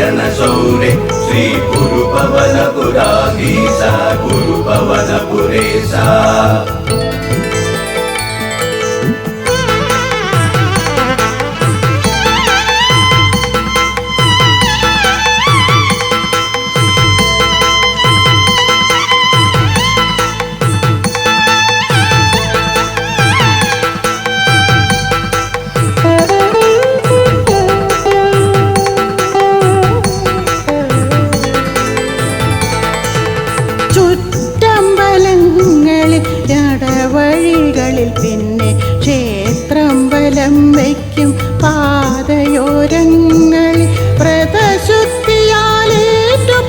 नारायण शौरे श्री गुरुपवनपुराधीश गुरुपवनपुरेश വഴികളിൽ പിന്നെ ക്ഷേത്രമ്പലം വയ്ക്കും പാതയോരങ്ങളിൽ വ്രതശുദ്ധിയാലേറ്റു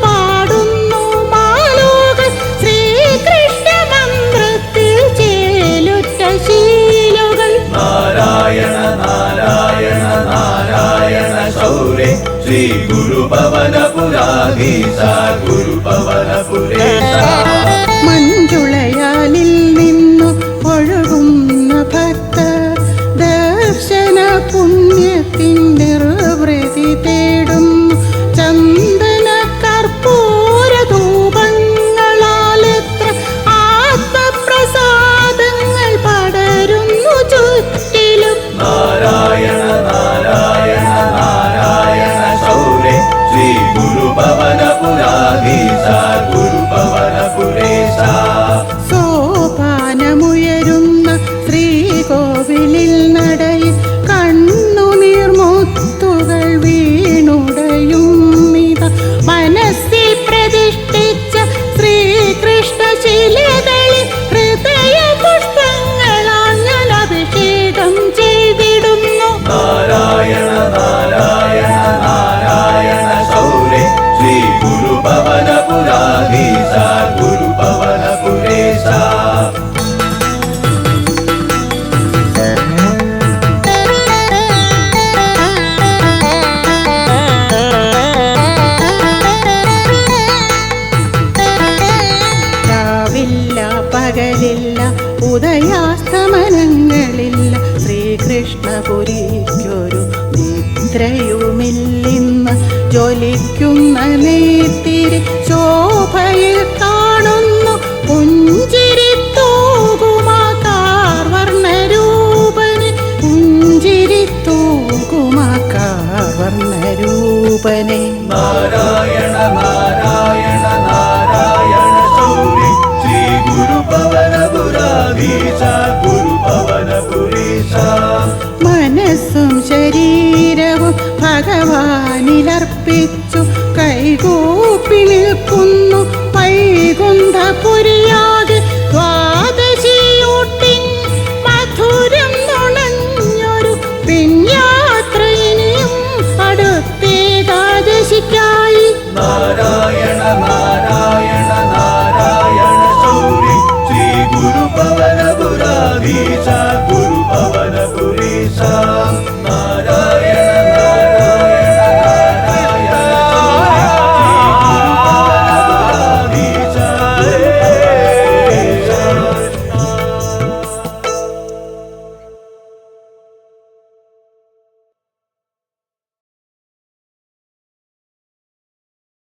പാടുന്നു മാലോകർ ശ്രീകൃഷ്ണ മന്ത്രത്തിൽ ചേലുറ്റ ശീലുകൾ. നാരായണ നാരായണ നാരായണ ശൗരേ ശ്രീ ഗുരുപവനപുരാധീശ ഗുരുപവനപുരേശ. മഞ്ജുളയാലിൽ നിന്നു ഒഴുകുന്ന ഭക്ത ദർശന പുണ്യത്തിൻ്റെ വൃതി തേടുന്നു. ചന്ദന കർപ്പൂര ധൂപങ്ങളാലെത്ര ആത്മപ്രസാദങ്ങൾ പടരുന്നു ചുറ്റിലും. നാരായണ നാരായണ നാരായണ ശൗരേ ശ്രീ ഗുരുപവനപുരാധീശ ഗുരുപവനപുരേശ. സോപാനമുയരുന്ന ശ്രീകോവിലിൽ നടയിൽ കണ്ണുനീർമുത്തുകൾ വീണുടയുമിത മനസ്സിൽ പ്രതിഷ്ഠിച്ച ശ്രീകൃഷ്ണ ശിലകളിൽ ഹൃദയ പുഷ്പങ്ങളാൽ ഞാൻ അഭിഷേകം ചെയ്തിടുന്നു. നാരായണ നാരായണ നാരായണ ശൗരേ ശ്രീ ഗുരുപവനപുരാധീശ ഗുരുപവനപുരേശ. രാവില്ല പകലില്ല ഉദയാസ്തമനങ്ങളില്ല ശ്രീകൃഷ്ണപുരിക്കൊരു നിദ്രയുമില്ലിന്ന് ജ്വലിക്കുന്ന നെയ്ത്തിരി ശോഭയിൽ കാണുന്നു പുഞ്ചിരി തൂകുമാക്കാർ വർണ്ണരൂപനെ പുഞ്ചിരി തൂകുമാക്കാർ വർണ്ണരൂപനെ. നാരായണ നാരായണ നാരായണ ശൗരേ ശ്രീ ഗുരുപവനപുരാധീശ ഗുരുപവനപുരേശ. മനസ്സും ശരീരവും ഭഗവാനിലർപ്പിച്ചു കൈകൂപ്പി നിൽക്കുന്നു വൈകുണ്ഠപുരിയാകെ ദ്വാദശിയൂട്ടിൻ മധുരം നുണഞ്ഞൊരു പിൻയാത്ര ഇനിയും അടുത്തേകാദശിക്കായി. നാരായണ നാരായണ നാരായണ ശൗരേ ശ്രീ ഗുരുപവനപുരാധീശ